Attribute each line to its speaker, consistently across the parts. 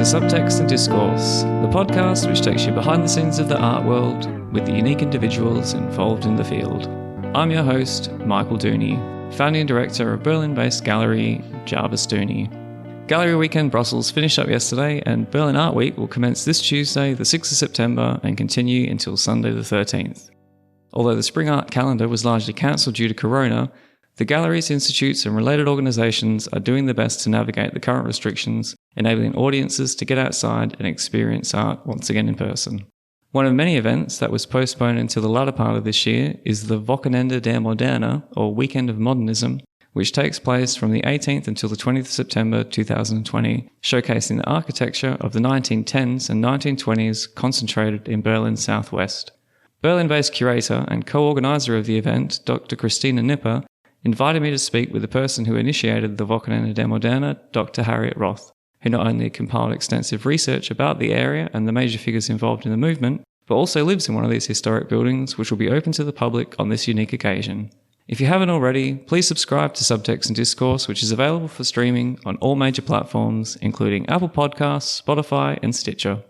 Speaker 1: Subtext Discourse, the podcast which takes you behind the scenes of the art world with the unique individuals involved in the field. I'm your host, Michael Dooney, founding director of Berlin-based gallery Jarvis Dooney. Gallery Weekend Brussels finished up yesterday, and Berlin Art Week will commence this Tuesday, the 6th of September, and continue until Sunday the 13th. Although the spring art calendar was largely cancelled due to Corona, the galleries, institutes and related organisations are doing their best to navigate the current restrictions, enabling audiences to get outside and experience art once again in person. One of many events that was postponed until the latter part of this year is the Wochenende der Moderne, or Weekend of Modernism, which takes place from the 18th until the 20th of September 2020, showcasing the architecture of the 1910s and 1920s concentrated in Berlin's southwest. Berlin-based curator and co-organiser of the event, Dr. Christina Nipper, invited me to speak with the person who initiated the Wochenende der Moderne, Dr. Harriet Roth, who not only compiled extensive research about the area and the major figures involved in the movement, but also lives in one of these historic buildings which will be open to the public on this unique occasion. If you haven't already, please subscribe to Subtext Discourse, which is available for streaming on all major platforms, including Apple Podcasts, Spotify and Stitcher.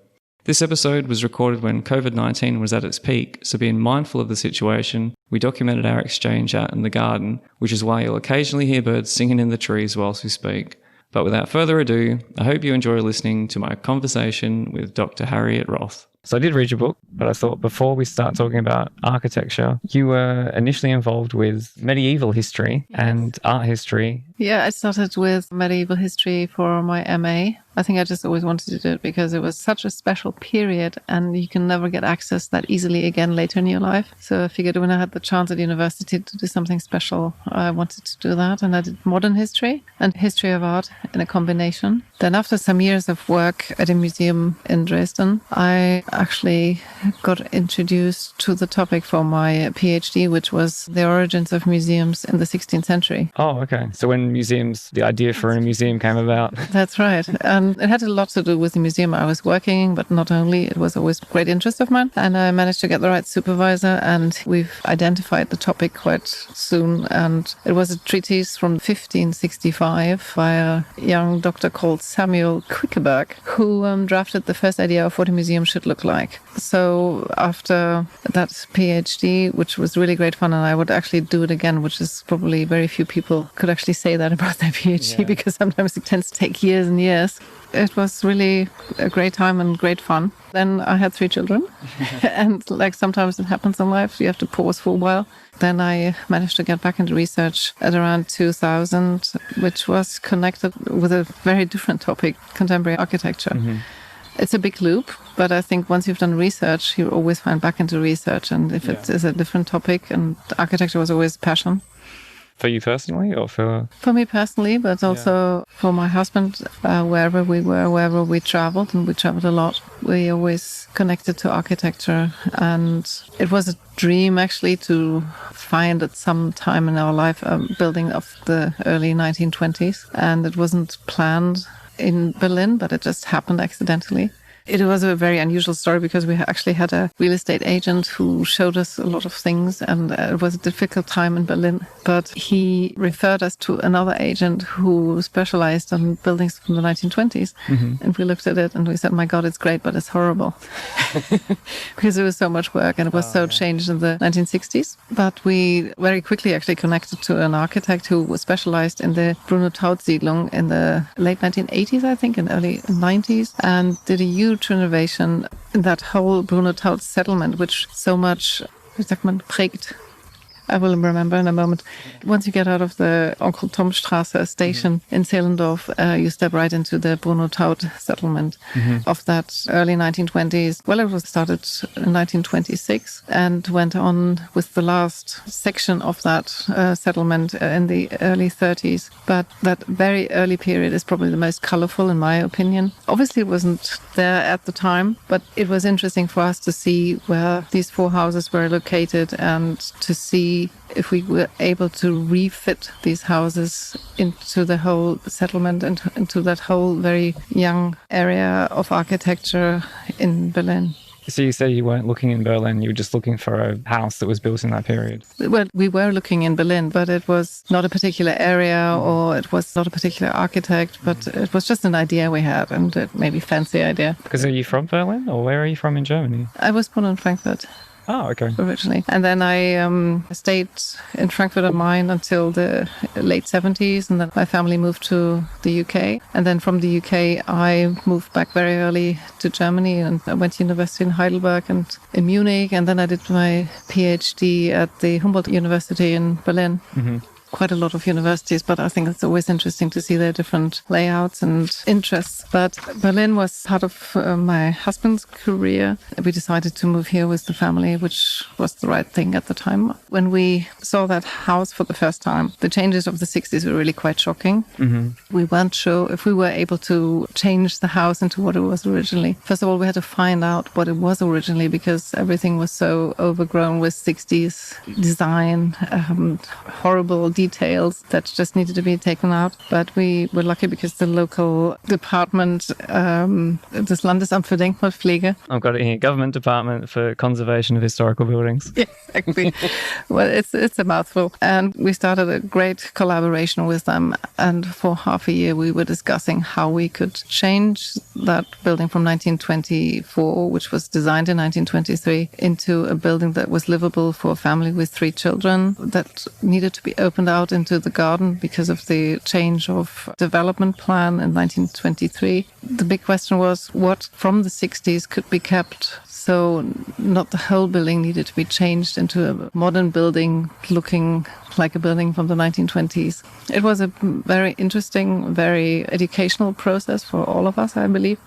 Speaker 1: This episode was recorded when COVID-19 was at its peak, so being mindful of the situation, we documented our exchange out in the garden, which is why you'll occasionally hear birds singing in the trees whilst we speak. But without further ado, I hope you enjoy listening to my conversation with Dr. Harriet Roth. So I did read your book, but I thought before we start talking about architecture, you were initially involved with medieval history and art history.
Speaker 2: Yeah, I started with medieval history for my MA. I think I just always wanted to do it because it was such a special period and you can never get access that easily again later in your life. So I figured when I had the chance at university to do something special, I wanted to do that. And I did modern history and history of art in a combination. Then after some years of work at a museum in Dresden, I actually got introduced to the topic for my PhD, which was the origins of museums in the 16th century.
Speaker 1: Oh, okay. So when the idea for a museum came about.
Speaker 2: That's right. And it had a lot to do with the museum I was working in, but not only, it was always a great interest of mine. And I managed to get the right supervisor and we've identified the topic quite soon. And it was a treatise from 1565 by a young doctor called Samuel Quickeberg, who drafted the first idea of what a museum should look like. So after that PhD, which was really great fun, and I would actually do it again, which is probably very few people could actually say that about their PhD, because sometimes it tends to take years and years. It was really a great time and great fun. Then I had 3 children and like sometimes it happens in life, you have to pause for a while. Then I managed to get back into research at around 2000, which was connected with a very different topic, contemporary architecture. Mm-hmm. It's a big loop, but I think once you've done research, you always find back into research. And if it is a different topic, and architecture was always a passion.
Speaker 1: For you personally or for?
Speaker 2: For me personally, but also for my husband, wherever we were, wherever we traveled, and we traveled a lot, we always connected to architecture. And it was a dream actually to find at some time in our life a building of the early 1920s. And it wasn't planned in Berlin, but it just happened accidentally. It was a very unusual story because we actually had a real estate agent who showed us a lot of things, and it was a difficult time in Berlin. But he referred us to another agent who specialized on buildings from the 1920s. Mm-hmm. And we looked at it and we said, my God, it's great, but it's horrible. Because it was so much work and it was changed in the 1960s. But we very quickly actually connected to an architect who was specialized in the Bruno-Taut-Siedlung in the late 1980s, I think, and early 90s, and did a huge renovation in that whole Bruno-Taut settlement, which so much, prägt. I will remember in a moment. Once you get out of the Onkel-Tom-Straße station in Zehlendorf, you step right into the Bruno-Taut settlement of that early 1920s. Well, it was started in 1926 and went on with the last section of that settlement in the early 30s. But that very early period is probably the most colorful in my opinion. Obviously, it wasn't there at the time, but it was interesting for us to see where these 4 houses were located and to see if we were able to refit these houses into the whole settlement and into that whole very young area of architecture in Berlin.
Speaker 1: So you say you weren't looking in Berlin, you were just looking for a house that was built in that period?
Speaker 2: Well, we were looking in Berlin, but it was not a particular area or it was not a particular architect, but it was just an idea we had, and it maybe fancy idea.
Speaker 1: Because are you from Berlin, or where are you from in Germany?
Speaker 2: I was born in Frankfurt.
Speaker 1: Oh, okay.
Speaker 2: Originally. And then I stayed in Frankfurt am Main until the late 70s. And then my family moved to the UK. And then from the UK, I moved back very early to Germany. And I went to university in Heidelberg and in Munich. And then I did my PhD at the Humboldt University in Berlin. Mm-hmm. Quite a lot of universities, but I think it's always interesting to see their different layouts and interests. But Berlin was part of my husband's career. We decided to move here with the family, which was the right thing at the time. When we saw that house for the first time, the changes of the 60s were really quite shocking. Mm-hmm. We weren't sure if we were able to change the house into what it was originally. First of all, we had to find out what it was originally, because everything was so overgrown with 60s design, horrible details that just needed to be taken out. But we were lucky because the local department, das Landesamt für Denkmalpflege.
Speaker 1: I've got it here, Government Department for Conservation of Historical Buildings.
Speaker 2: Yeah, exactly. Well, it's a mouthful. And we started a great collaboration with them. And for half a year, we were discussing how we could change that building from 1924, which was designed in 1923, into a building that was livable for a family with 3 children, that needed to be opened out into the garden because of the change of development plan in 1923. The big question was what from the 60s could be kept. So not the whole building needed to be changed into a modern building looking like a building from the 1920s. It was a very interesting, very educational process for all of us, I believe.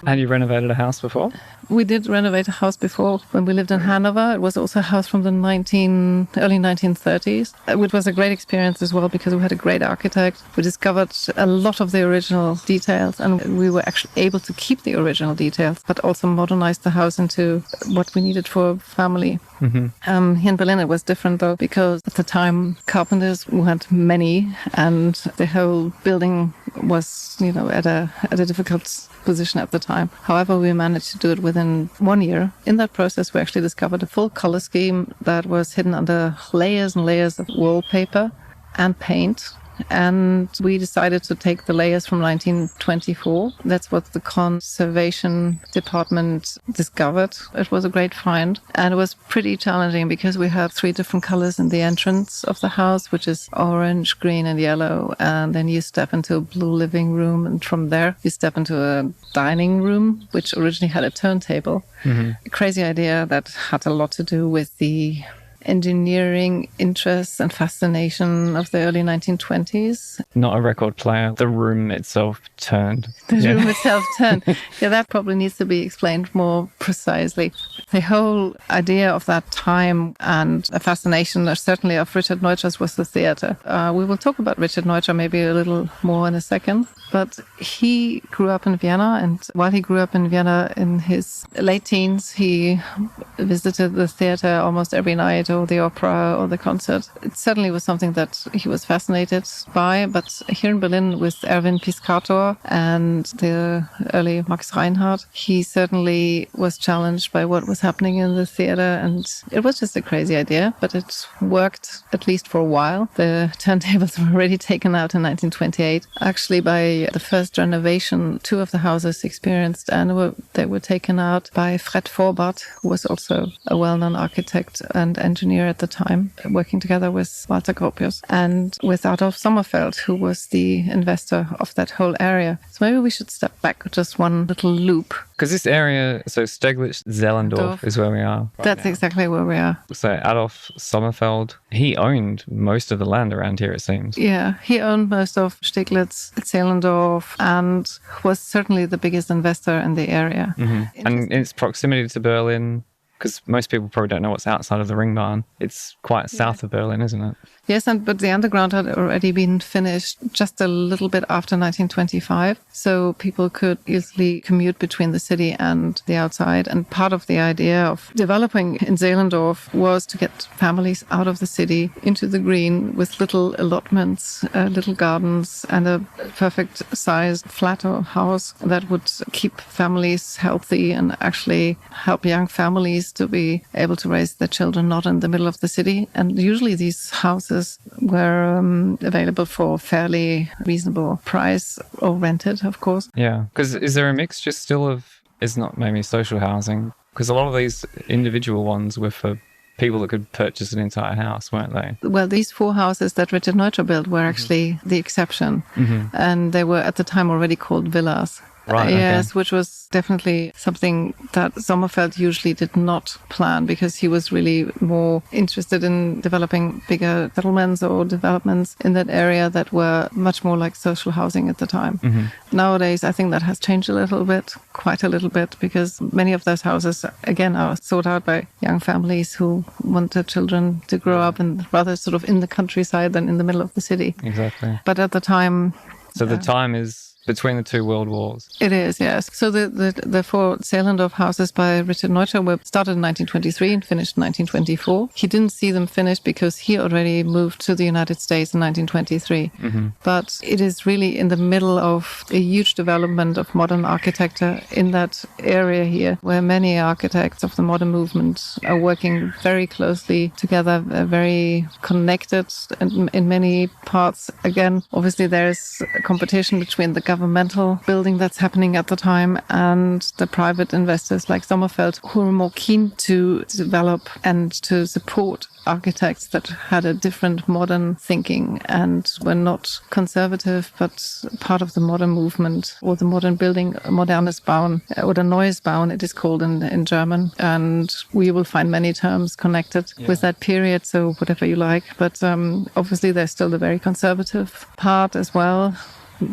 Speaker 1: Had you renovated a house before?
Speaker 2: We did renovate a house before when we lived in Hanover. It was also a house from the early 1930s, which was a great experience as well because we had a great architect. We discovered a lot of the original details and we were actually able to keep the original details, but also modernize the house into what we needed for a family. Mm-hmm. Here in Berlin, it was different though, because at the time carpenters weren't many and the whole building was, at a difficult position at the time. However, we managed to do it within 1 year. In that process, we actually discovered a full color scheme that was hidden under layers and layers of wallpaper and paint. And we decided to take the layers from 1924. That's what the conservation department discovered. It was a great find. And it was pretty challenging because we have 3 different colors in the entrance of the house, which is orange, green, and yellow. And then you step into a blue living room. And from there, you step into a dining room, which originally had a turntable. Mm-hmm. A crazy idea that had a lot to do with the engineering interests and fascination of the early 1920s.
Speaker 1: Not a record player. The room itself turned.
Speaker 2: The room itself turned. Yeah, that probably needs to be explained more precisely. The whole idea of that time and a fascination, certainly of Richard Neutra's, was the theater. We will talk about Richard Neutra maybe a little more in a second. But he grew up in Vienna, and while he grew up in Vienna in his late teens, he visited the theater almost every night, or the opera, or the concert. It certainly was something that he was fascinated by, but here in Berlin with Erwin Piscator and the early Max Reinhardt, he certainly was challenged by what was happening in the theater, and it was just a crazy idea, but it worked at least for a while. The turntables were already taken out in 1928. Actually, by the first renovation, 2 of the houses experienced, and they were taken out by Fred Forbart, who was also a well-known architect and engineer at the time, working together with Walter Gropius, and with Adolf Sommerfeld, who was the investor of that whole area. So maybe we should step back just one little loop.
Speaker 1: Because this area, so Steglitz-Zehlendorf is where we are.
Speaker 2: That's now. Exactly where we are.
Speaker 1: So Adolf Sommerfeld, he owned most of the land around here, it seems.
Speaker 2: Yeah, he owned most of Steglitz-Zehlendorf and was certainly the biggest investor in the area.
Speaker 1: Mm-hmm. And in its proximity to Berlin, Because most people probably don't know what's outside of the Ringbahn. It's quite south of Berlin, isn't it?
Speaker 2: Yes, but the underground had already been finished just a little bit after 1925, so people could easily commute between the city and the outside. And part of the idea of developing in Zehlendorf was to get families out of the city into the green with little allotments, little gardens, and a perfect-sized flat or house that would keep families healthy and actually help young families to be able to raise their children not in the middle of the city. And usually these houses were available for fairly reasonable price or rented, of course.
Speaker 1: Yeah, because is there a mixture still of, it's not maybe social housing? Because a lot of these individual ones were for people that could purchase an entire house, weren't they?
Speaker 2: Well, these 4 houses that Richard Neutra built were actually the exception. And they were at the time already called villas.
Speaker 1: Right,
Speaker 2: yes,
Speaker 1: okay.
Speaker 2: Which was definitely something that Sommerfeld usually did not plan, because he was really more interested in developing bigger settlements or developments in that area that were much more like social housing at the time. Nowadays, I think that has changed a little bit, quite a little bit, because many of those houses, again, are sought out by young families who want their children to grow up in rather sort of in the countryside than in the middle of the city.
Speaker 1: Exactly.
Speaker 2: But at the time...
Speaker 1: So the time is between the 2 world wars.
Speaker 2: It is, yes. So the 4 Zehlendorf houses by Richard Neutra were started in 1923 and finished in 1924. He didn't see them finished because he already moved to the United States in 1923. But it is really in the middle of a huge development of modern architecture in that area here, where many architects of the modern movement are working very closely together, very connected, and in many parts, again, obviously there is a competition between the governmental building that's happening at the time and the private investors like Sommerfeld, who are more keen to develop and to support architects that had a different modern thinking and were not conservative, but part of the modern movement or the modern building, modernes Bauen, oder neues Bauen, it is called in German. And we will find many terms connected with that period, so whatever you like. But obviously there's still the very conservative part as well,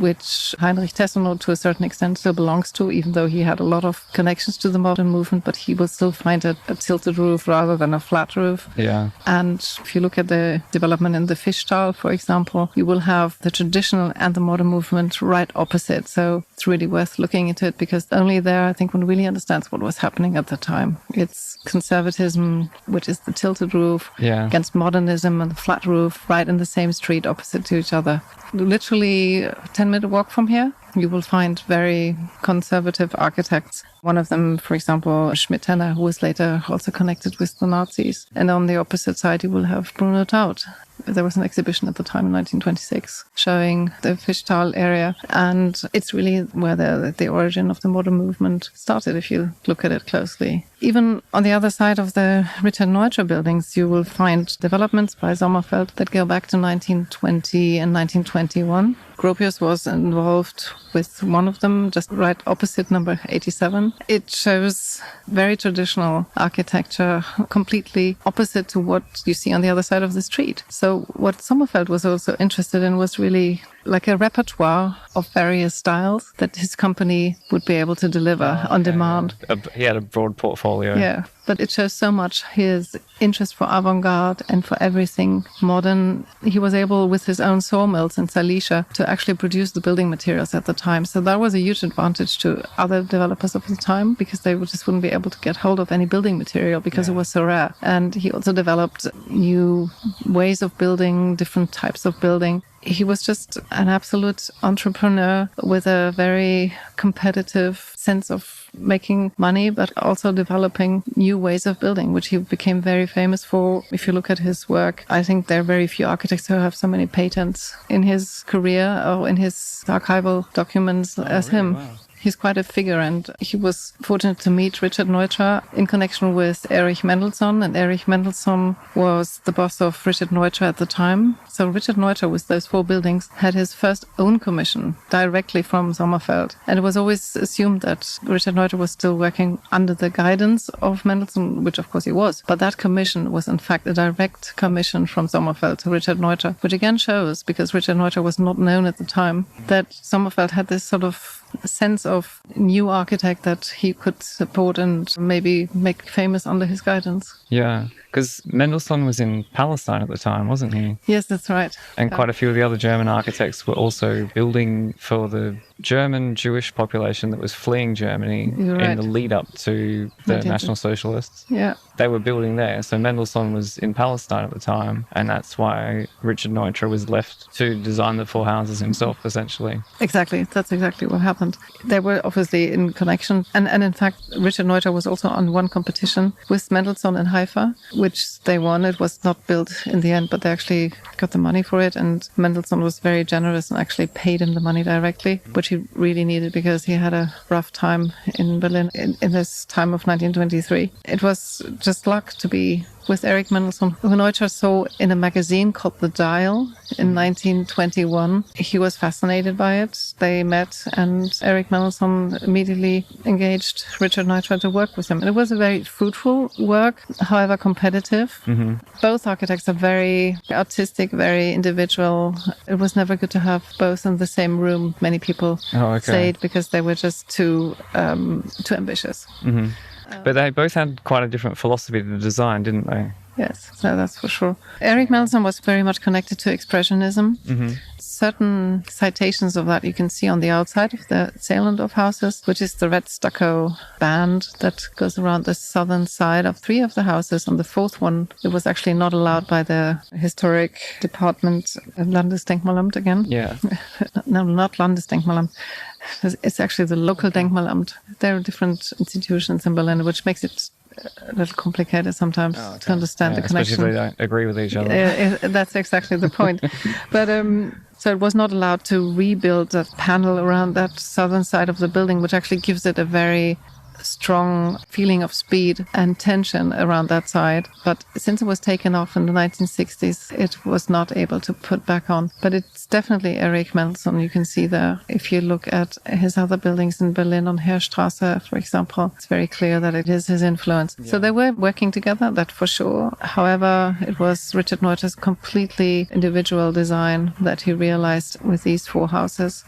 Speaker 2: which Heinrich Tessenow to a certain extent still belongs to, even though he had a lot of connections to the modern movement, but he will still find a tilted roof rather than a flat roof.
Speaker 1: Yeah.
Speaker 2: And if you look at the development in the Fischtal, for example, you will have the traditional and the modern movement right opposite. So it's really worth looking into it, because only there, I think, one really understands what was happening at the time. It's conservatism, which is the tilted roof, against modernism and the flat roof, right in the same street opposite to each other. Literally a 10-minute walk from here, you will find very conservative architects. One of them, for example, Schmidt-Henner, who was later also connected with the Nazis. And on the opposite side, you will have Bruno Taut. There was an exhibition at the time in 1926 showing the Fischtal area. And it's really where the origin of the modern movement started, if you look at it closely. Even on the other side of the Richard Neutra buildings, you will find developments by Sommerfeld that go back to 1920 and 1921. Gropius was involved with one of them, just right opposite number 87. It shows very traditional architecture, completely opposite to what you see on the other side of the street. So what Sommerfeld was also interested in was really like a repertoire of various styles that his company would be able to deliver on demand.
Speaker 1: He had a broad portfolio.
Speaker 2: Yeah, but it shows so much his interest for avant-garde and for everything modern. He was able, with his own sawmills in Silesia, to actually produce the building materials at the time. So that was a huge advantage to other developers of the time, because they just wouldn't be able to get hold of any building material because it was so rare. And he also developed new ways of building, different types of building. He was just an absolute entrepreneur with a very competitive sense of making money, but also developing new ways of building, which he became very famous for. If you look at his work, I think there are very few architects who have so many patents in his career or in his archival documents as him. Wow. He's quite a figure, and he was fortunate to meet Richard Neutra in connection with Erich Mendelssohn, and Erich Mendelssohn was the boss of Richard Neutra at the time. So Richard Neutra, with those 4 buildings, had his first own commission directly from Sommerfeld. And it was always assumed that Richard Neutra was still working under the guidance of Mendelssohn, which of course he was. But that commission was in fact a direct commission from Sommerfeld to Richard Neutra, which again shows, because Richard Neutra was not known at the time, that Sommerfeld had this sort of sense of new architect that he could support and maybe make famous under his guidance.
Speaker 1: Yeah, because Mendelssohn was in Palestine at the time, wasn't he?
Speaker 2: Yes, that's right.
Speaker 1: And quite a few of the other German architects were also building for the German Jewish population that was fleeing Germany in the lead up to the National Socialists.
Speaker 2: Yeah.
Speaker 1: They were building there. So Mendelssohn was in Palestine at the time, and that's why Richard Neutra was left to design the 4 houses himself, essentially.
Speaker 2: Exactly. That's exactly what happened. They were obviously in connection. And in fact, Richard Neutra was also on one competition with Mendelssohn in Haifa, which they won. It was not built in the end, but they actually got the money for it. And Mendelssohn was very generous and actually paid him the money directly, which he really needed because he had a rough time in Berlin in this time of 1923. It was just luck to be with Erich Mendelssohn, who Neutra saw in a magazine called The Dial in 1921. He was fascinated by it. They met, and Erich Mendelssohn immediately engaged Richard Neutra to work with him. And it was a very fruitful work, however competitive. Mm-hmm. Both architects are very artistic, very individual. It was never good to have both in the same room. Many people say it because they were just too ambitious.
Speaker 1: Mm-hmm. But they both had quite a different philosophy to the design, didn't they?
Speaker 2: Yes, so that's for sure. Erich Mendelssohn was very much connected to Expressionism. Mm-hmm. Certain citations of that you can see on the outside of the Zehlendorf houses, which is the red stucco band that goes around the southern side of 3 of the houses. On the 4th one, it was actually not allowed by the historic department, Landesdenkmalamt again.
Speaker 1: Yeah.
Speaker 2: No, not Landesdenkmalamt. It's actually the local Denkmalamt. There are different institutions in Berlin, which makes it a little complicated sometimes to understand the connection.
Speaker 1: Especially if they don't agree with each other.
Speaker 2: That's exactly the point. But so it was not allowed to rebuild that panel around that southern side of the building, which actually gives it a very strong feeling of speed and tension around that side. But since it was taken off in the 1960s, it was not able to put back on. But it's definitely Erich Mendelssohn. You can see there. If you look at his other buildings in Berlin on Heerstraße, for example, it's very clear that it is his influence. Yeah. So they were working together, that for sure. However, it was Richard Neutra's completely individual design that he realized with these 4 houses.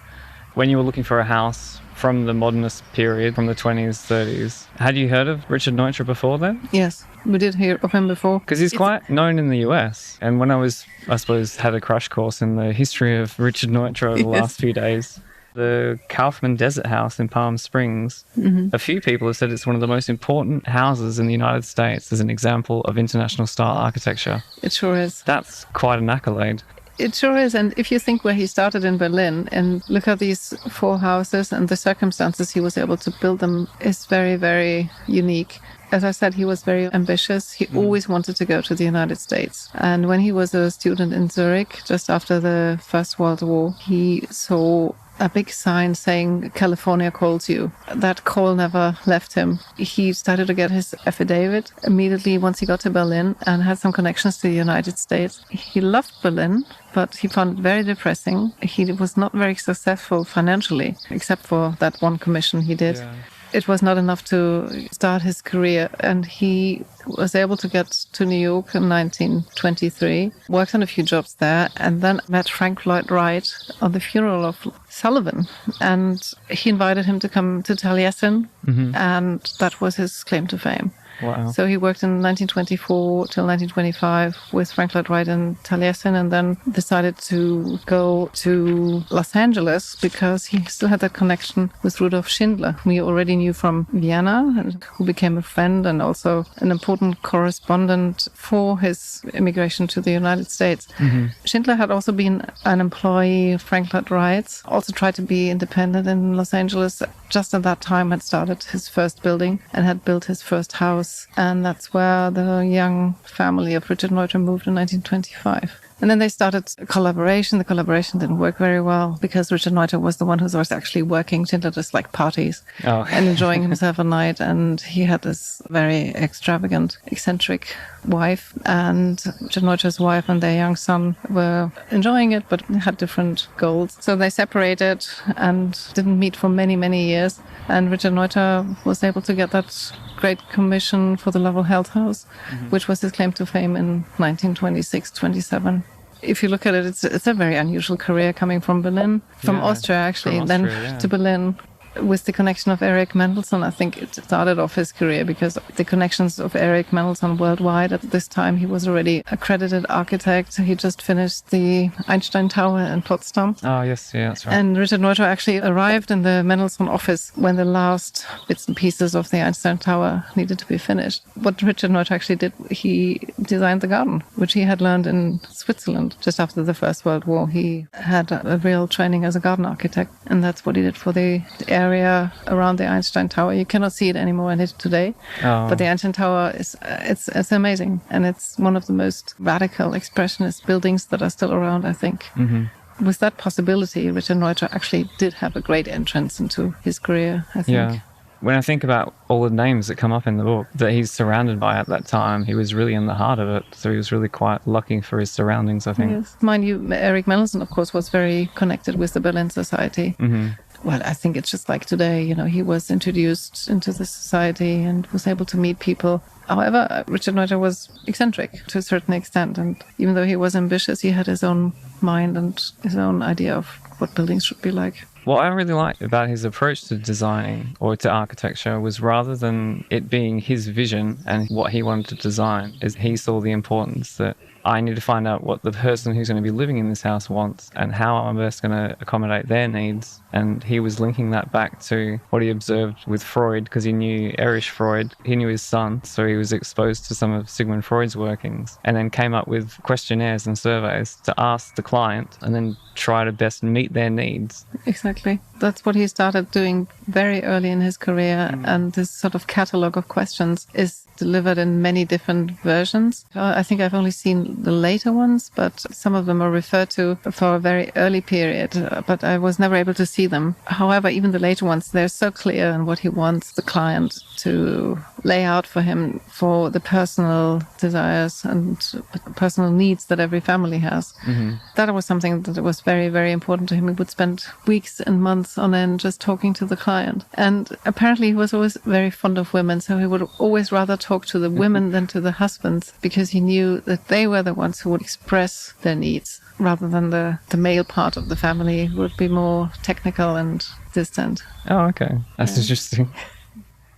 Speaker 1: When you were looking for a house from the modernist period, from the 20s, 30s, had you heard of Richard Neutra before then?
Speaker 2: Yes, we did hear of him before.
Speaker 1: Because he's quite known in the US. And when I suppose, had a crash course in the history of Richard Neutra over the last few days, the Kaufman Desert House in Palm Springs, a few people have said it's one of the most important houses in the United States as an example of international style architecture.
Speaker 2: It sure is.
Speaker 1: That's quite an accolade.
Speaker 2: It sure is. And if you think where he started in Berlin and look at these 4 houses and the circumstances he was able to build them is very, very unique. As I said, he was very ambitious. He always wanted to go to the United States. And when he was a student in Zurich, just after the First World War, he saw a big sign saying, "California calls you." That call never left him. He started to get his affidavit immediately once he got to Berlin and had some connections to the United States. He loved Berlin, but he found it very depressing. He was not very successful financially, except for that one commission he did. Yeah. It was not enough to start his career, and he was able to get to New York in 1923, worked on a few jobs there, and then met Frank Lloyd Wright on the funeral of Sullivan. And he invited him to come to Taliesin, and that was his claim to fame.
Speaker 1: Wow.
Speaker 2: So he worked in 1924 till 1925 with Frank Lloyd Wright in Taliesin, and then decided to go to Los Angeles because he still had that connection with Rudolf Schindler, whom he already knew from Vienna, and who became a friend and also an important correspondent for his immigration to the United States. Schindler had also been an employee of Frank Lloyd Wright's, also tried to be independent in Los Angeles. Just at that time had started his first building and had built his first house. And that's where the young family of Richard Neutra moved in 1925. And then they started a collaboration. The collaboration didn't work very well because Richard Neutra was the one who was actually working. Schindler just liked parties and enjoying himself at night. And he had this very extravagant, eccentric wife. And Richard Neutra's wife and their young son were enjoying it, but had different goals. So they separated and didn't meet for many, many years. And Richard Neutra was able to get that great commission for the Lovell Health House, which was his claim to fame in 1926-27. If you look at it, it's a very unusual career coming from Berlin, from Austria actually, to Berlin. with the connection of Erich Mendelsohn, I think it started off his career because the connections of Erich Mendelsohn worldwide. At this time, he was already accredited architect. He just finished the Einstein Tower in Potsdam.
Speaker 1: Oh, yes, yeah, that's right.
Speaker 2: And Richard Neutra actually arrived in the Mendelsohn office when the last bits and pieces of the Einstein Tower needed to be finished. What Richard Neutra actually did, he designed the garden, which he had learned in Switzerland just after the First World War. He had a real training as a garden architect, and that's what he did for the area around the Einstein Tower. You cannot see it anymore in it today, but the Einstein Tower it's amazing, and it's one of the most radical expressionist buildings that are still around, I think. Mm-hmm. With that possibility, Richard Neutra actually did have a great entrance into his career, I think.
Speaker 1: Yeah. When I think about all the names that come up in the book that he's surrounded by at that time, he was really in the heart of it. So he was really quite lucky for his surroundings, I think.
Speaker 2: Yes. Mind you, Erich Mendelsohn, of course, was very connected with the Berlin Society. Mm-hmm. Well, I think it's just like today, you know, he was introduced into the society and was able to meet people. However, Richard Neutra was eccentric to a certain extent. And even though he was ambitious, he had his own mind and his own idea of what buildings should be like.
Speaker 1: What I really liked about his approach to designing or to architecture was rather than it being his vision and what he wanted to design, is he saw the importance that I need to find out what the person who's going to be living in this house wants and how I'm best going to accommodate their needs. And he was linking that back to what he observed with Freud, because he knew Erich Freud, he knew his son, so he was exposed to some of Sigmund Freud's workings, and then came up with questionnaires and surveys to ask the client and then try to best meet their needs.
Speaker 2: Exactly. That's what he started doing very early in his career, and this sort of catalogue of questions is delivered in many different versions. I think I've only seen the later ones, but some of them are referred to for a very early period, but I was never able to see them. However, even the later ones, they're so clear in what he wants the client to lay out for him for the personal desires and personal needs that every family has. Mm-hmm. That was something that was very, very important to him. He would spend weeks and months on end just talking to the client. And apparently he was always very fond of women, so he would always rather talk to the women than to the husbands, because he knew that they were the ones who would express their needs rather than the male part of the family who would be more technical and distant.
Speaker 1: Oh, okay. That's interesting.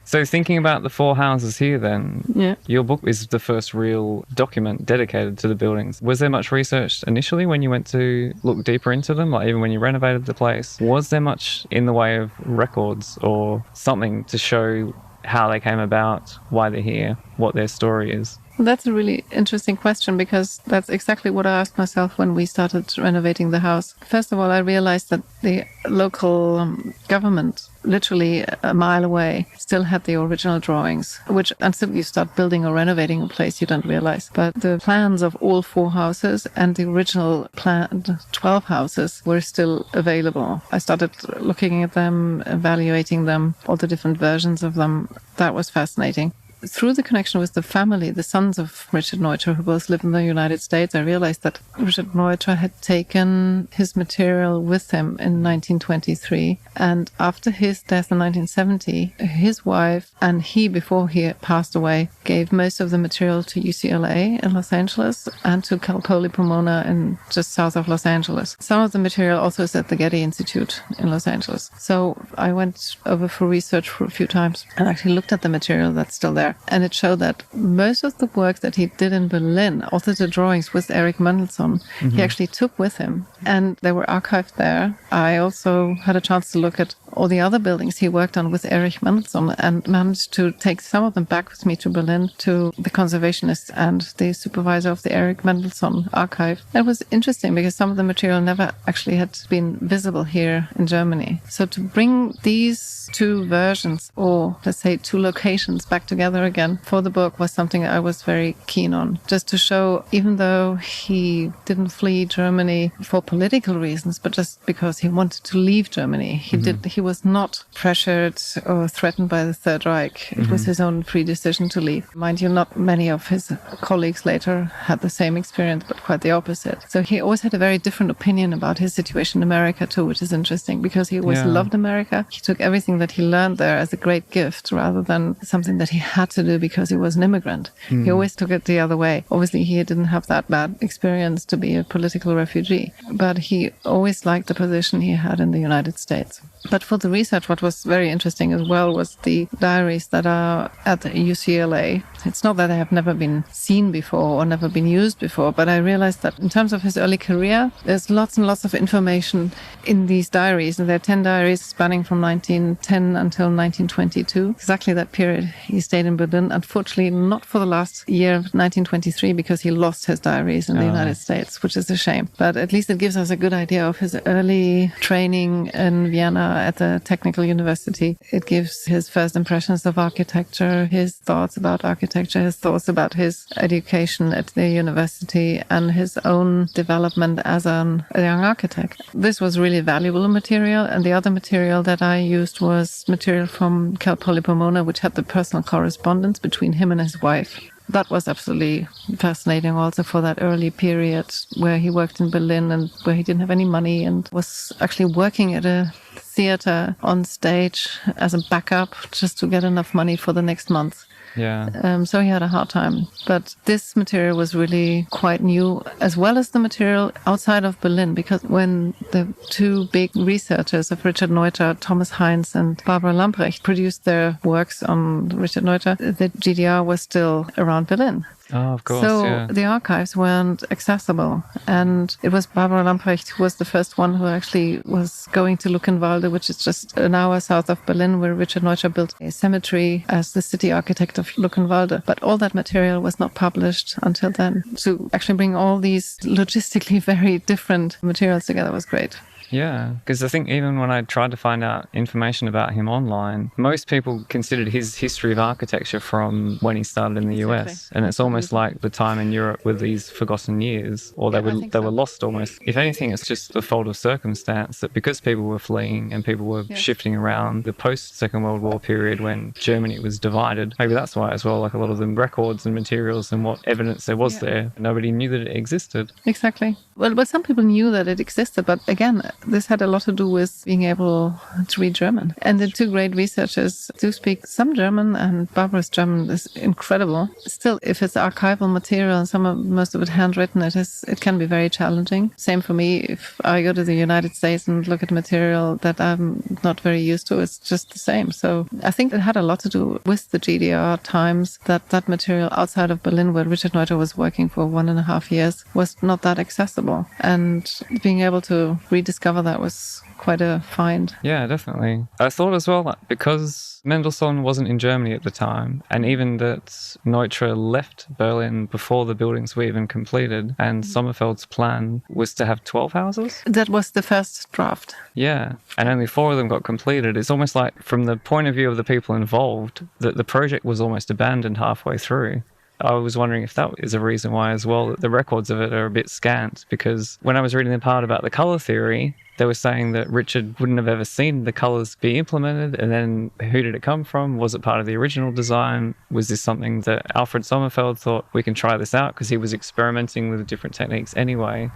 Speaker 1: So thinking about the four houses here then, your book is the first real document dedicated to the buildings. Was there much research initially when you went to look deeper into them, like even when you renovated the place? Was there much in the way of records or something to show how they came about, why they're here, what their story is?
Speaker 2: That's a really interesting question, because that's exactly what I asked myself when we started renovating the house. First of all, I realized that the local government, literally a mile away, still had the original drawings, which until you start building or renovating a place, you don't realize. But the plans of all four houses and the original planned 12 houses were still available. I started looking at them, evaluating them, all the different versions of them. That was fascinating. Through the connection with the family, the sons of Richard Neutra, who both live in the United States, I realized that Richard Neutra had taken his material with him in 1923. And after his death in 1970, his wife and he, before he passed away, gave most of the material to UCLA in Los Angeles and to Cal Poly Pomona in just south of Los Angeles. Some of the material also is at the Getty Institute in Los Angeles. So I went over for research for a few times and actually looked at the material that's still there. And it showed that most of the work that he did in Berlin, also the drawings with Erich Mendelsohn, he actually took with him. And they were archived there. I also had a chance to look at all the other buildings he worked on with Erich Mendelsohn and managed to take some of them back with me to Berlin to the conservationist and the supervisor of the Erich Mendelsohn archive. That was interesting because some of the material never actually had been visible here in Germany. So to bring these two versions, or let's say two locations, back together again for the book was something I was very keen on. Just to show, even though he didn't flee Germany for political reasons, but just because he wanted to leave Germany, he was not pressured or threatened by the Third Reich. It was his own free decision to leave. Mind you, not many of his colleagues later had the same experience, but quite the opposite. So he always had a very different opinion about his situation in America too, which is interesting because he always loved America. He took everything that he learned there as a great gift rather than something that he had to do because he was an immigrant. He always took it the other way. Obviously, he didn't have that bad experience to be a political refugee, but he always liked the position he had in the United States. But for the research, what was very interesting as well was the diaries that are at the UCLA. It's not that they have never been seen before or never been used before, but I realized that in terms of his early career, there's lots and lots of information in these diaries. And there are 10 diaries spanning from 1910 until 1922, exactly that period he stayed in Berlin. Unfortunately, not for the last year of 1923, because he lost his diaries in the United States, which is a shame. But at least it gives us a good idea of his early training in Vienna at the Technical University. It gives his first impressions of architecture, his thoughts about architecture, his thoughts about his education at the university, and his own development as a young architect. This was really valuable material. And the other material that I used was material from Cal Poly Pomona, which had the personal correspondence between him and his wife. That was absolutely fascinating also for that early period where he worked in Berlin and where he didn't have any money and was actually working at a theater on stage as a backup just to get enough money for the next month.
Speaker 1: Yeah.
Speaker 2: So he had a hard time. But this material was really quite new, as well as the material outside of Berlin, because when the two big researchers of Richard Neutra, Thomas Heinz and Barbara Lamprecht, produced their works on Richard Neutra, the GDR was still around Berlin.
Speaker 1: Oh, of course.
Speaker 2: So the archives weren't accessible. And it was Barbara Lamprecht who was the first one who actually was going to Luckenwalde, which is just an hour south of Berlin, where Richard Neutra built a cemetery as the city architect of Luckenwalde. But all that material was not published until then. To actually bring all these logistically very different materials together was great.
Speaker 1: Yeah, because I think even when I tried to find out information about him online, most people considered his history of architecture from when he started in the US. And it's almost like the time in Europe with these forgotten years, or they were lost almost. If anything, it's just the fault of circumstance that because people were fleeing and people were shifting around the post-Second World War period when Germany was divided, maybe that's why as well, like a lot of the records and materials and what evidence there was there, nobody knew that it existed.
Speaker 2: Exactly. Well, but some people knew that it existed, but again, this had a lot to do with being able to read German. And the two great researchers do speak some German, and Barbara's German is incredible. Still, if it's archival material and most of it handwritten, it can be very challenging. Same for me. If I go to the United States and look at material that I'm not very used to, it's just the same. So I think it had a lot to do with the GDR times, that material outside of Berlin, where Richard Neutra was working for 1.5 years, was not that accessible. And being able to rediscover that was quite a find.
Speaker 1: Yeah, definitely. I thought as well that because Mendelssohn wasn't in Germany at the time, and even that Neutra left Berlin before the buildings were even completed, and Sommerfeld's plan was to have 12 houses.
Speaker 2: That was the first draft.
Speaker 1: Yeah, and only 4 of them got completed. It's almost like, from the point of view of the people involved, that the project was almost abandoned halfway through. I was wondering if that is a reason why as well, that the records of it are a bit scant, because when I was reading the part about the colour theory, they were saying that Richard wouldn't have ever seen the colours be implemented, and then who did it come from? Was it part of the original design? Was this something that Alfred Sommerfeld thought, we can try this out, because he was experimenting with different techniques anyway?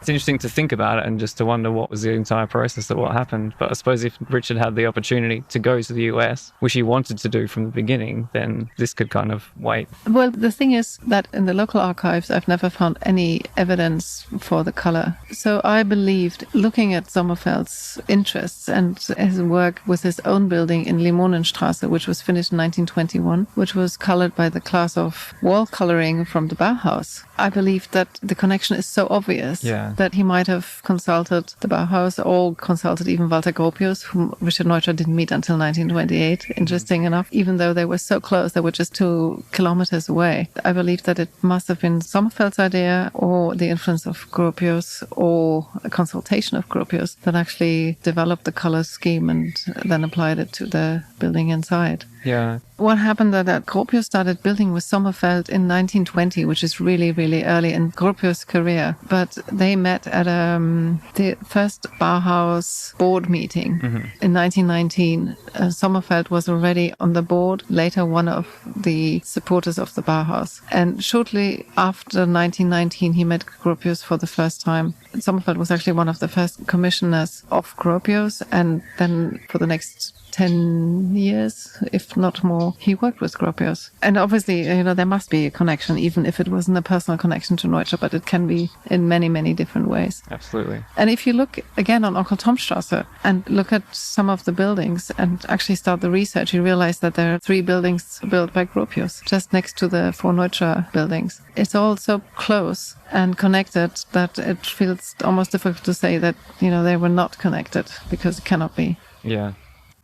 Speaker 1: It's interesting to think about it and just to wonder what was the entire process of what happened. But I suppose if Richard had the opportunity to go to the US, which he wanted to do from the beginning, then this could kind of wait.
Speaker 2: Well, the thing is that in the local archives, I've never found any evidence for the color. So I believed, looking at Sommerfeld's interests and his work with his own building in Limonenstraße, which was finished in 1921, which was colored by the class of wall coloring from the Bauhaus, I believe that the connection is so obvious that he might have consulted the Bauhaus or consulted even Walter Gropius, whom Richard Neutra didn't meet until 1928, interesting enough, even though they were so close, they were just 2 kilometers away. I believe that it must have been Sommerfeld's idea or the influence of Gropius or a consultation of Gropius that actually developed the color scheme and then applied it to the building inside.
Speaker 1: Yeah.
Speaker 2: What happened that Gropius started building with Sommerfeld in 1920, which is really, really early in Gropius' career. But they met at the first Bauhaus board meeting in 1919. Sommerfeld was already on the board, later one of the supporters of the Bauhaus. And shortly after 1919, he met Gropius for the first time. Sommerfeld was actually one of the first commissioners of Gropius, and then for the next 10 years, if not more, he worked with Gropius. And obviously, there must be a connection, even if it wasn't a personal connection to Neutra, but it can be in many, many different ways.
Speaker 1: Absolutely.
Speaker 2: And if you look again on Onkel-Tom-Straße and look at some of the buildings and actually start the research, you realize that there are 3 buildings built by Gropius just next to the 4 Neutra buildings. It's all so close and connected that it feels almost difficult to say that, they were not connected, because it cannot be.
Speaker 1: Yeah.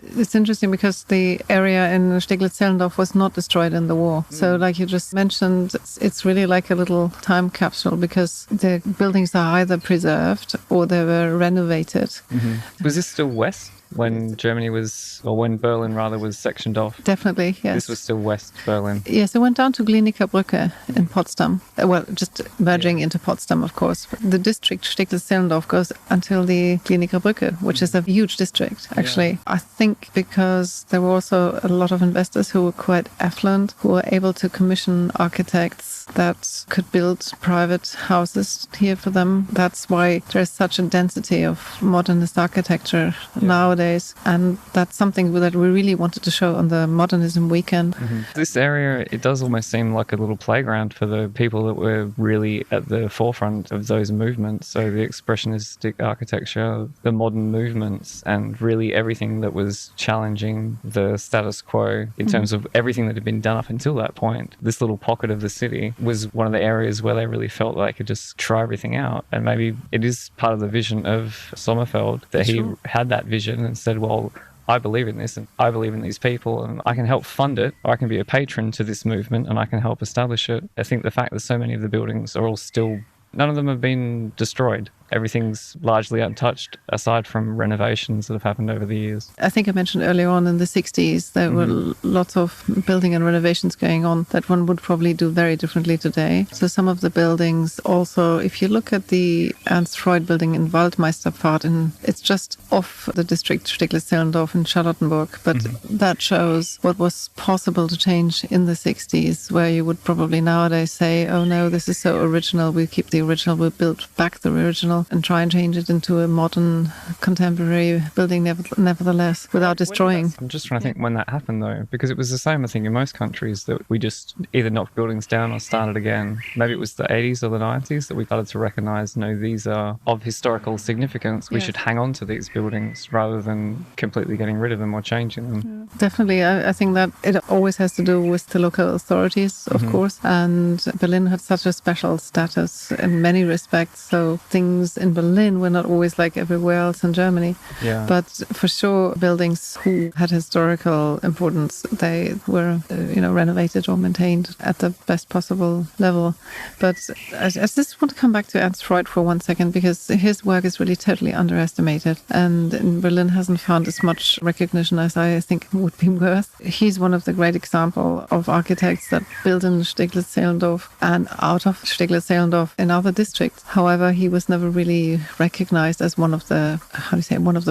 Speaker 2: It's interesting because the area in Steglitz-Zehlendorf was not destroyed in the war. So like you just mentioned, it's really like a little time capsule, because the buildings are either preserved or they were renovated.
Speaker 1: Mm-hmm. Was this still west when Germany was, or when Berlin rather, was sectioned off?
Speaker 2: Definitely, yes.
Speaker 1: This was still West Berlin.
Speaker 2: Yes, it went down to Glienicke Brücke in Potsdam. Well, just merging into Potsdam, of course. The district Steglitz-Zehlendorf goes until the Glienicke Brücke, which is a huge district, actually. Yeah. I think because there were also a lot of investors who were quite affluent, who were able to commission architects that could build private houses here for them. That's why there's such a density of modernist architecture nowadays. And that's something that we really wanted to show on the Modernism weekend.
Speaker 1: Mm-hmm. This area, it does almost seem like a little playground for the people that were really at the forefront of those movements. So the expressionistic architecture, the modern movements, and really everything that was challenging the status quo in terms of everything that had been done up until that point. This little pocket of the city was one of the areas where they really felt like they could just try everything out. And maybe it is part of the vision of Sommerfeld that he had that vision and said, well, I believe in this and I believe in these people and I can help fund it, or I can be a patron to this movement and I can help establish it. I think the fact that so many of the buildings are all still, none of them have been destroyed. Everything's largely untouched, aside from renovations that have happened over the years.
Speaker 2: I think I mentioned earlier on in the 60s, there were lots of building and renovations going on that one would probably do very differently today. So some of the buildings also, if you look at the Ernst Freud building in Waldmeisterpfad, and it's just off the district Steglitz-Zehlendorf in Charlottenburg, but that shows what was possible to change in the 60s, where you would probably nowadays say, oh no, this is so original, we'll keep the original, we'll build back the original and try and change it into a modern, contemporary building nevertheless, without destroying.
Speaker 1: I'm just trying to think when that happened, though, because it was the same, I think, in most countries, that we just either knocked buildings down or started again. Maybe it was the 80s or the 90s that we started to recognise, no, these are of historical significance. We should hang on to these buildings rather than completely getting rid of them or changing them.
Speaker 2: Yeah. Definitely. I think that it always has to do with the local authorities, of course. And Berlin had such a special status in many respects. So things in Berlin were not always like everywhere else in Germany. Yeah. But for sure, buildings who had historical importance, they were, renovated or maintained at the best possible level. But I just want to come back to Ernst Freud for 1 second, because his work is really totally underestimated. And in Berlin hasn't found as much recognition as I think it would be worth. He's one of the great examples of architects that built in Steglitz-Zehlendorf and out of Steglitz-Zehlendorf in other districts. However, he was never really recognized as one of the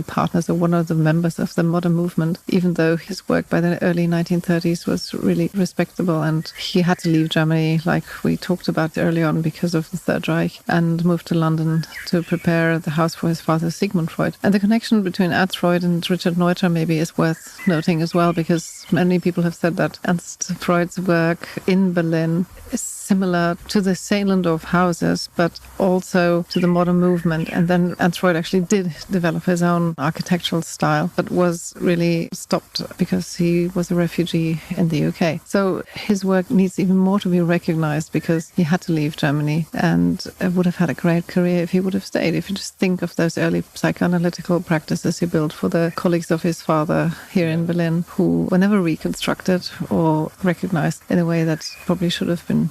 Speaker 2: partners or one of the members of the modern movement, even though his work by the early 1930s was really respectable. And he had to leave Germany, like we talked about earlier on, because of the Third Reich, and moved to London to prepare the house for his father, Sigmund Freud. And the connection between Ernst Freud and Richard Neutra maybe is worth noting as well, because many people have said that Ernst Freud's work in Berlin is similar to the Zehlendorf houses, but also to the modern movement. And then Ernst Freud actually did develop his own architectural style, but was really stopped because he was a refugee in the UK. So his work needs even more to be recognized, because he had to leave Germany and would have had a great career if he would have stayed. If you just think of those early psychoanalytical practices he built for the colleagues of his father here in Berlin, who were never reconstructed or recognized in a way that probably should have been.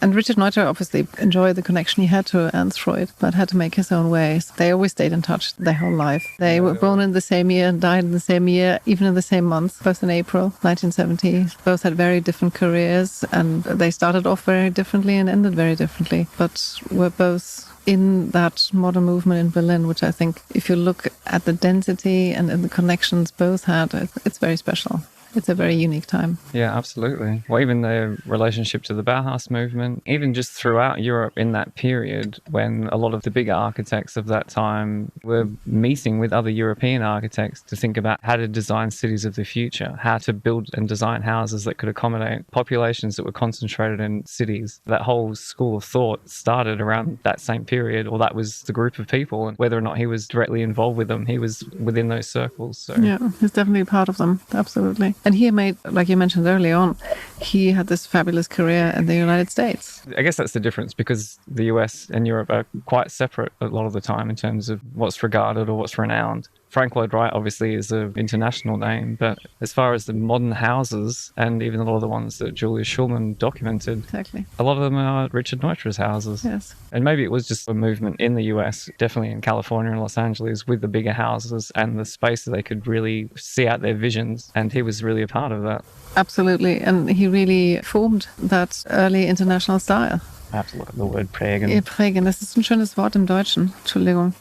Speaker 2: And Richard Neutra obviously enjoyed the connection he had to Ernst Freud, but had to make his own ways. They always stayed in touch their whole life. They were born in the same year and died in the same year, even in the same month, both in April 1970. Both had very different careers, and they started off very differently and ended very differently, but were both in that modern movement in Berlin, which I think, if you look at the density and the connections both had, it's very special. it's a very unique time.
Speaker 1: Yeah, absolutely. Well, even the relationship to the Bauhaus movement, even just throughout Europe in that period when a lot of the bigger architects of that time were meeting with other European architects to think about how to design cities of the future, how to build and design houses that could accommodate populations that were concentrated in cities. That whole school of thought started around that same period, or that was the group of people, and whether or not he was directly involved with them, he was within those circles. So
Speaker 2: yeah, he's definitely part of them, absolutely. And he made, like you mentioned early on, he had this fabulous career in the United States.
Speaker 1: I guess that's the difference, because the US and Europe are quite separate a lot of the time in terms of what's regarded or what's renowned. Frank Lloyd Wright obviously is an international name, but as far as the modern houses, and even a lot of the ones that Julius Schulman documented,
Speaker 2: exactly,
Speaker 1: a lot of them are Richard Neutra's houses.
Speaker 2: Yes.
Speaker 1: And maybe it was just a movement in the US, definitely in California and Los Angeles, with the bigger houses and the space that they could really see out their visions, and he was really a part of that.
Speaker 2: Absolutely, and he really formed that early international style.
Speaker 1: Absolutely, the word prägen.
Speaker 2: Ja, prägen, das ist ein schönes Wort im Deutschen. Entschuldigung.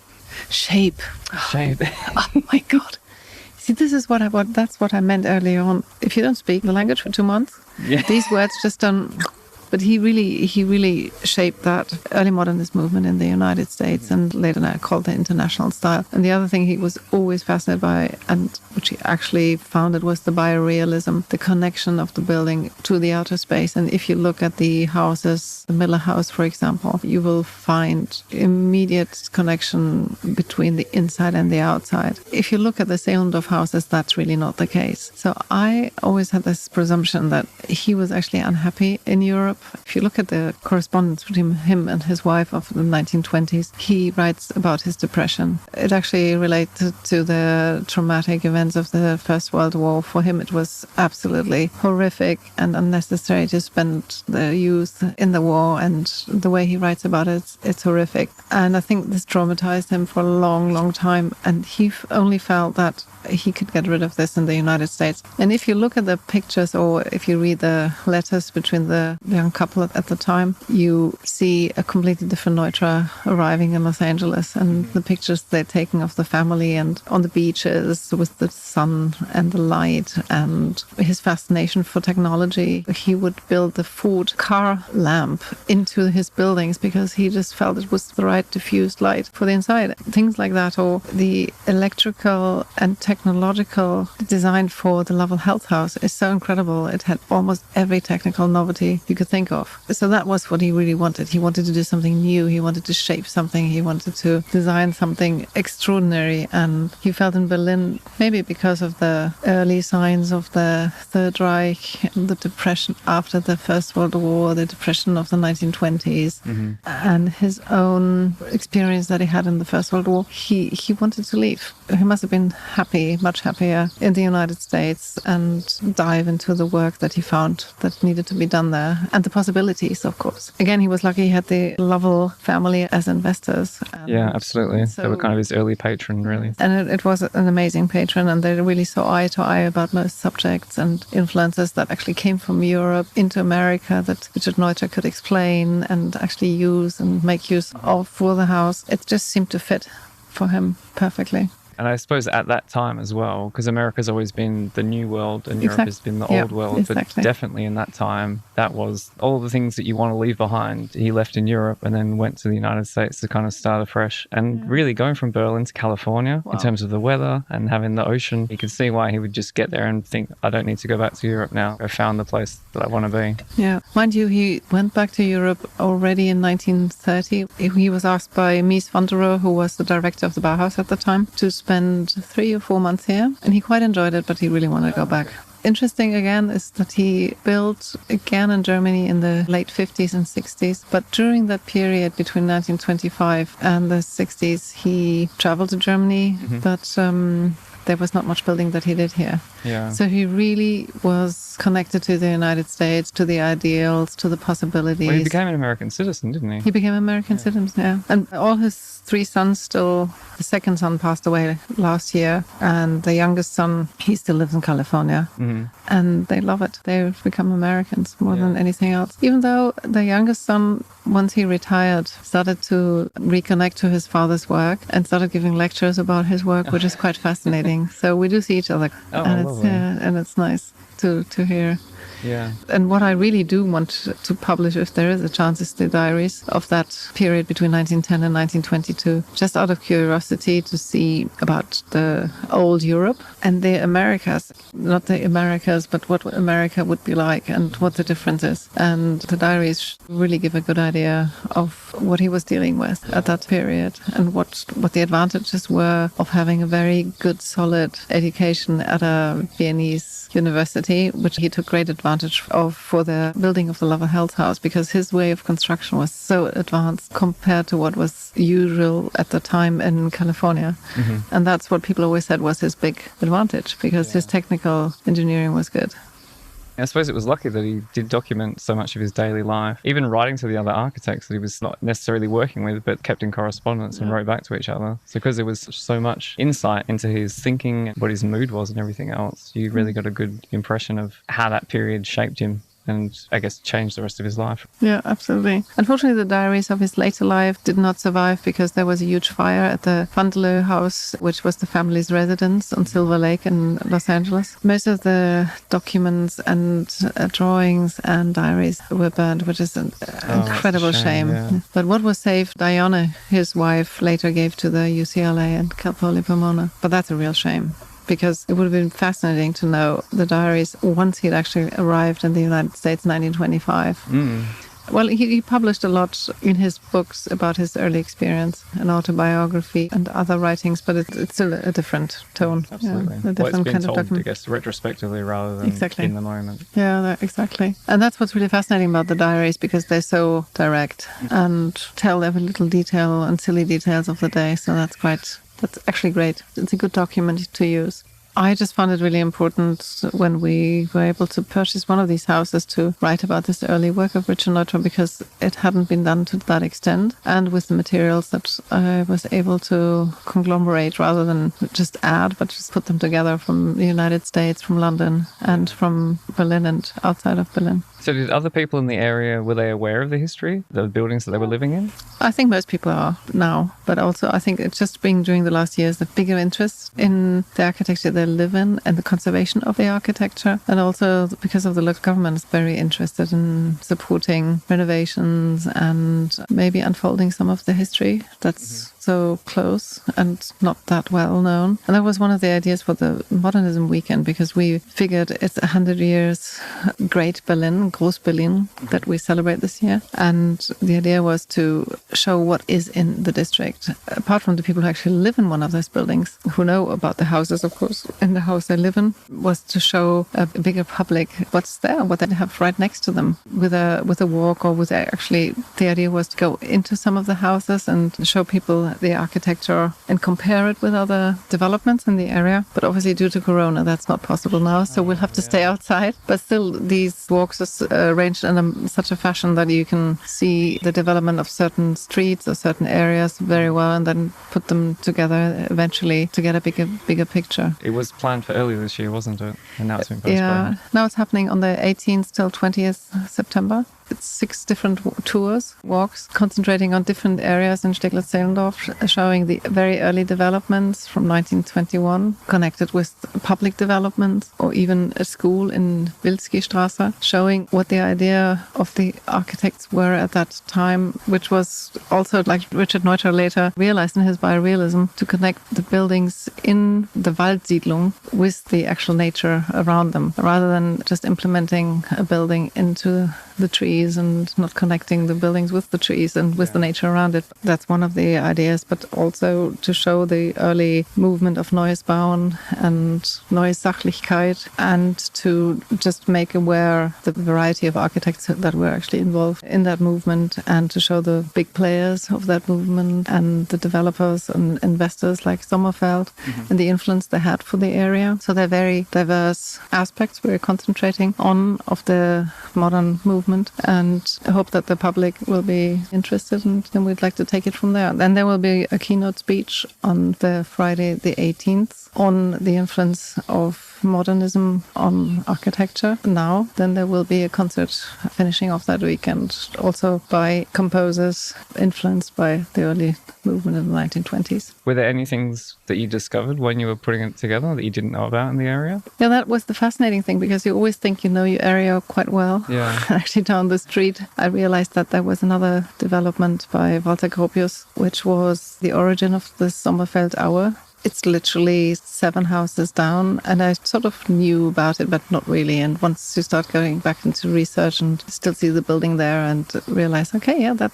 Speaker 2: Shape.
Speaker 1: Shape.
Speaker 2: Oh my God. See, this is that's what I meant earlier on. If you don't speak the language for 2 months, these words just don't. But he really shaped that early modernist movement in the United States, and later now called the international style. And the other thing he was always fascinated by, and which he actually founded, was the biorealism, the connection of the building to the outer space. And if you look at the houses, the Miller House, for example, you will find immediate connection between the inside and the outside. If you look at the Zehlendorf houses, that's really not the case. So I always had this presumption that he was actually unhappy in Europe. If you look at the correspondence between him and his wife of the 1920s, he writes about his depression. It actually related to the traumatic events of the First World War. For him, it was absolutely horrific and unnecessary to spend the youth in the war, and the way he writes about it, it's horrific. And I think this traumatized him for a long, long time, and he only felt that he could get rid of this in the United States. And if you look at the pictures, or if you read the letters between the young couple at the time, you see a completely different Neutra arriving in Los Angeles, and the pictures they're taking of the family and on the beaches with the sun and the light, and his fascination for technology. He would build the Ford car lamp into his buildings because he just felt it was the right diffused light for the inside. Things like that, or the electrical and technological design for the Lovell Health House is so incredible. It had almost every technical novelty you could think of. So that was what he really wanted. He wanted to do something new. He wanted to shape something. He wanted to design something extraordinary. And he felt in Berlin, maybe because of the early signs of the Third Reich, the depression after the First World War, the depression of the 1920s, and his own experience that he had in the First World War, he wanted to leave. He must have been happy, much happier in the United States, and dive into the work that he found that needed to be done there, and the possibilities, of course. Again, he was lucky he had the Lovell family as investors.
Speaker 1: Yeah, absolutely. So, they were kind of his early patron, really.
Speaker 2: And it was an amazing patron, and they really saw eye to eye about most subjects and influences that actually came from Europe into America that Richard Neutra could explain and actually use and make use of for the house. It just seemed to fit for him perfectly.
Speaker 1: And I suppose at that time as well, because America's always been the new world and Europe has been the old world, but definitely in that time, that was all the things that you want to leave behind. He left in Europe and then went to the United States to kind of start afresh. And really going from Berlin to California in terms of the weather and having the ocean, you can see why he would just get there and think, I don't need to go back to Europe now. I found the place that I want to be.
Speaker 2: Yeah. Mind you, he went back to Europe already in 1930. He was asked by Mies van der Rohe, who was the director of the Bauhaus at the time, to spend 3 or 4 months here, and he quite enjoyed it, but he really wanted to go back. Interesting again is that he built again in Germany in the late 50s and 60s, but during that period between 1925 and the 60s he traveled to Germany, but there was not much building that he did here.
Speaker 1: Yeah.
Speaker 2: So he really was connected to the United States, to the ideals, to the possibilities.
Speaker 1: Well, he became an American citizen, didn't he?
Speaker 2: He became an American citizen, yeah. And all his 3 sons still, the second son passed away last year, and the youngest son, he still lives in California. And they love it. They've become Americans more than anything else. Even though the youngest son, once he retired, started to reconnect to his father's work and started giving lectures about his work, which is quite fascinating. visiting. So we do see each other. And
Speaker 1: lovely.
Speaker 2: and it's nice to hear.
Speaker 1: Yeah.
Speaker 2: And what I really do want to publish, if there is a chance, is the diaries of that period between 1910 and 1922, just out of curiosity to see about the old Europe and the Americas, not the Americas, but what America would be like and what the difference is. And the diaries really give a good idea of what he was dealing with at that period and what the advantages were of having a very good, solid education at a Viennese university, which he took great advantage of for the building of the Love Health House, because his way of construction was so advanced compared to what was usual at the time in California. Mm-hmm. And that's what people always said was his big advantage, because his technical engineering was good.
Speaker 1: I suppose it was lucky that he did document so much of his daily life, even writing to the other architects that he was not necessarily working with, but kept in correspondence and wrote back to each other. So because there was so much insight into his thinking, what his mood was and everything else, you really got a good impression of how that period shaped him and I guess changed the rest of his life.
Speaker 2: Yeah, absolutely. Unfortunately, the diaries of his later life did not survive because there was a huge fire at the Vandeleur house, which was the family's residence on Silver Lake in Los Angeles. Most of the documents and drawings and diaries were burned, which is an incredible shame.
Speaker 1: Yeah.
Speaker 2: But what was saved, Diana, his wife, later gave to the UCLA and Cal Poly Pomona. But that's a real shame, because it would have been fascinating to know the diaries once he'd actually arrived in the United States in 1925. Well, he published a lot in his books about his early experience, an autobiography and other writings, but it's still a different tone.
Speaker 1: Absolutely.
Speaker 2: Yeah, a different
Speaker 1: it's been
Speaker 2: kind
Speaker 1: told,
Speaker 2: of document.
Speaker 1: I guess, retrospectively rather than in the moment.
Speaker 2: Yeah, exactly. And that's what's really fascinating about the diaries, because they're so direct and tell every little detail and silly details of the day. So that's actually great. It's a good document to use. I just found it really important when we were able to purchase one of these houses to write about this early work of Richard Neutra, because it hadn't been done to that extent, and with the materials that I was able to conglomerate rather than just add, but just put them together from the United States, from London, and from Berlin and outside of Berlin.
Speaker 1: So did other people in the area, were they aware of the history, the buildings that they were living in?
Speaker 2: I think most people are now, but also I think it's just been during the last years a bigger interest in the architecture they live in and the conservation of the architecture. And also because of the local government is very interested in supporting renovations and maybe unfolding some of the history that's so close and not that well known. And that was one of the ideas for the Modernism weekend, because we figured it's 100 years Great Berlin, Groß Berlin, that we celebrate this year. And the idea was to show what is in the district, apart from the people who actually live in one of those buildings, who know about the houses, of course, in the house they live in, was to show a bigger public what's there, what they have right next to them, with a walk, or with actually, the idea was to go into some of the houses and show people the architecture and compare it with other developments in the area. But obviously due to Corona, that's not possible now, so we'll have to stay outside. But still, these walks are arranged in such a fashion that you can see the development of certain streets or certain areas very well, and then put them together eventually to get a bigger picture.
Speaker 1: It was planned for earlier this year, wasn't it? And now it's been postponed.
Speaker 2: Yeah, now it's happening on the 18th till 20th September. It's 6 different tours, walks, concentrating on different areas in Steglitz-Zehlendorf, showing the very early developments from 1921, connected with public developments, or even a school in Wilski-Straße, showing what the idea of the architects were at that time, which was also, like Richard Neutra later realized in his biorealism, to connect the buildings in the Waldsiedlung with the actual nature around them, rather than just implementing a building into the trees and not connecting the buildings with the trees and with the nature around it. That's one of the ideas, but also to show the early movement of Neues Bauen and Neue Sachlichkeit, and to just make aware the variety of architects that were actually involved in that movement, and to show the big players of that movement and the developers and investors like Sommerfeld and the influence they had for the area. So they're very diverse aspects we're concentrating on of the modern movement movement, and I hope that the public will be interested, and then we'd like to take it from there. Then there will be a keynote speech on the Friday the 18th on the influence of modernism on architecture now. Then there will be a concert finishing off that weekend, also by composers influenced by the early movement in the 1920s.
Speaker 1: Were there any things that you discovered when you were putting it together that you didn't know about in the area?
Speaker 2: Yeah, that was the fascinating thing, because you always think you know your area quite well.
Speaker 1: Yeah.
Speaker 2: Actually, down the street, I realized that there was another development by Walter Gropius, which was the origin of the Sommerfeld Aue. It's literally 7 houses down, and I sort of knew about it, but not really. And once you start going back into research and still see the building there and realize, okay, yeah, that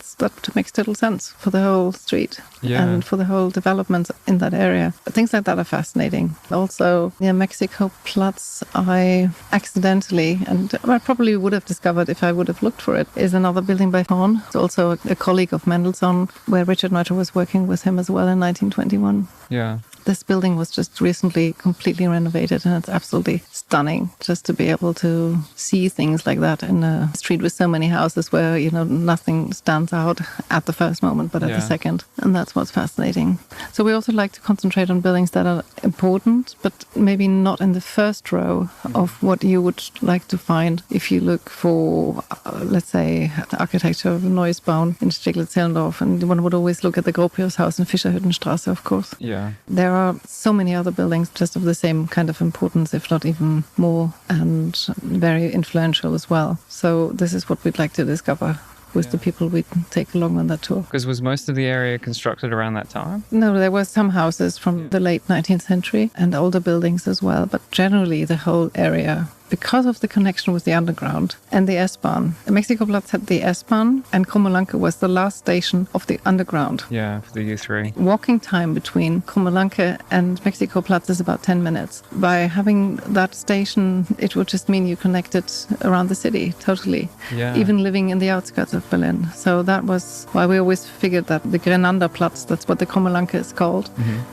Speaker 2: makes total sense for the whole street and for the whole development in that area. Things like that are fascinating. Also, near Mexico Platz, I accidentally, and I probably would have discovered if I would have looked for it, is another building by Horn. It's also a colleague of Mendelssohn, where Richard Neutra was working with him as well in 1921.
Speaker 1: Yeah.
Speaker 2: This building was just recently completely renovated, and it's absolutely stunning just to be able to see things like that in a street with so many houses where, you know, nothing stands out at the first moment, but at the second. And that's what's fascinating. So we also like to concentrate on buildings that are important, but maybe not in the first row of what you would like to find if you look for, let's say, the architecture of Neubauen in Steglitz-Zehlendorf. And one would always look at the Gropius house in Fischerhüttenstraße, of course.
Speaker 1: Yeah.
Speaker 2: There are so many other buildings just of the same kind of importance, if not even more, and very influential as well. So this is what we'd like to discover with the people we take along on that tour.
Speaker 1: Because was most of the area constructed around that time?
Speaker 2: No, there were some houses from the late 19th century and older buildings as well, but generally the whole area, because of the connection with the underground and the S-Bahn. Mexico Platz had the S-Bahn, and Krummelanke was the last station of the underground.
Speaker 1: Yeah, for the U3.
Speaker 2: Walking time between Krummelanke and Mexico Platz is about 10 minutes. By having that station, it would just mean you connected around the city totally, even living in the outskirts of Berlin. So that was why we always figured that the Grenanderplatz, that's what the Krummelanke is called,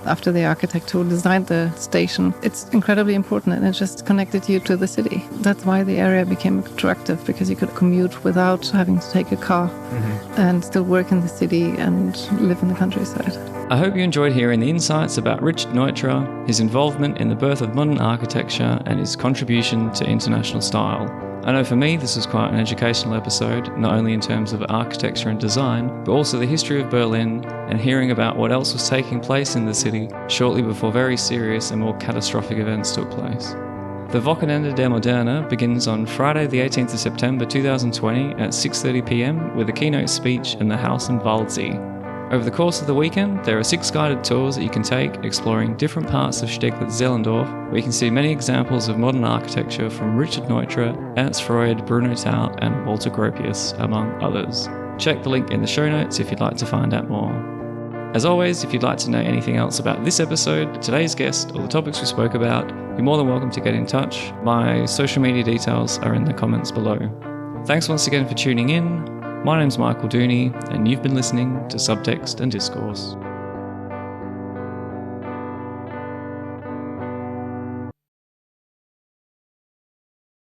Speaker 2: after the architect who designed the station, it's incredibly important, and it just connected you to the city. That's why the area became attractive, because you could commute without having to take a car and still work in the city and live in the countryside.
Speaker 1: I hope you enjoyed hearing the insights about Richard Neutra, his involvement in the birth of modern architecture, and his contribution to international style. I know for me this was quite an educational episode, not only in terms of architecture and design, but also the history of Berlin and hearing about what else was taking place in the city shortly before very serious and more catastrophic events took place. The Wochenende der Moderne begins on Friday the 18th of September 2020 at 6:30 p.m. with a keynote speech in the Haus in Waldsee. Over the course of the weekend, there are 6 guided tours that you can take exploring different parts of Steglitz-Zehlendorf, where you can see many examples of modern architecture from Richard Neutra, Ernst Freud, Bruno Taut and Walter Gropius, among others. Check the link in the show notes if you'd like to find out more. As always, if you'd like to know anything else about this episode, today's guest, or the topics we spoke about, you're more than welcome to get in touch. My social media details are in the comments below. Thanks once again for tuning in. My name's Michael Dooney, and you've been listening to Subtext and Discourse.